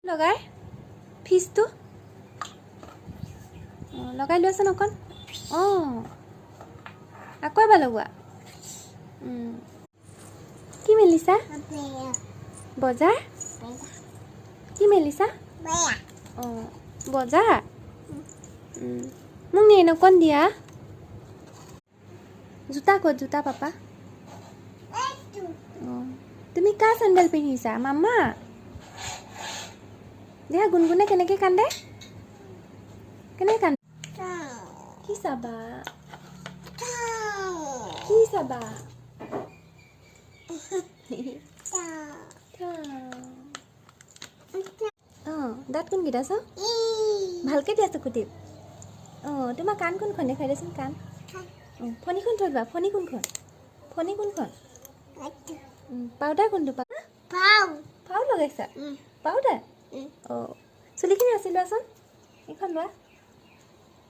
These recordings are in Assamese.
লগাই ফিজটো লগাই লোৱাচোন অকণ আকৌ এবাৰ লগোৱা কি মেলিছা বজাৰ কি মেলিছা বজাৰ মোক নিয়ে অকণ দিয়া জোতা ক'ত জোতা পাপা তুমি কাৰ চেণ্ডেল পিন্ধিছা মামা দেহা গুণগুণে কেনেকৈ কান্দে কেনেকৈ কান্দে কি চাবা কি চাবা দাঁত কোনকেইটা চাওঁ ভালকৈ দিয়া চকুটিপ তোমাৰ কাণ কোনখন দেখাই দেচোন কাণ ফণীখন থৈ যোৱা ফণী কোনখন পাউডাৰ কোনটো পাউ লগাইছা পাউডাৰ চুলিখিনি আছি লোৱাচোন এইখন লোৱা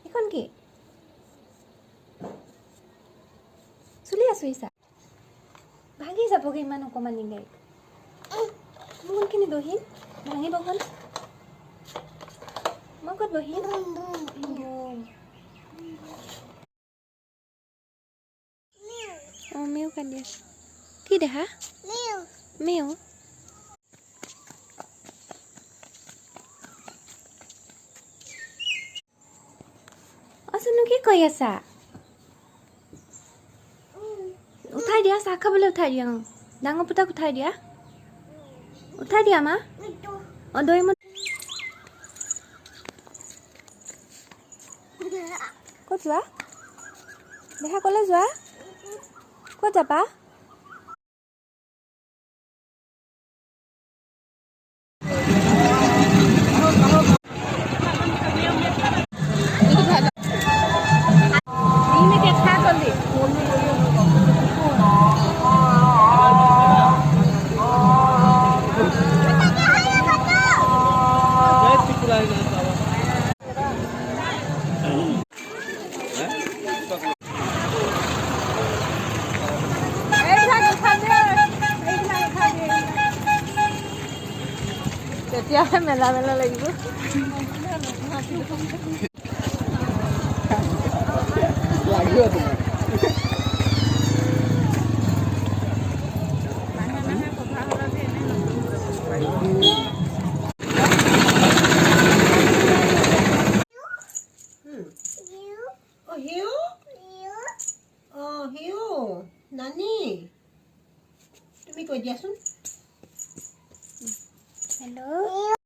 এইখন কি চুলি আছুৰিছা ভাঙি যাবগৈ ইমান অকণমানি গাড়ী মোৰ কোনখিনি বহিম ভাঙিবখন মই ক'ত বহিম মেও কান্দি আছে কি দেখা মেও চুনু কি কৈ আছা উঠাই দিয়া চাহ খাবলৈ উঠাই দিয়া ডাঙৰ পুতাক উঠাই দিয়া মা দৈ মন ক'ত যোৱা দেখা ক'লৈ যোৱা ক'ত যাবা তেতিয়াহে মেলা লাগিব নানি তুমি কৈ দিয়াচোন হেল্ল'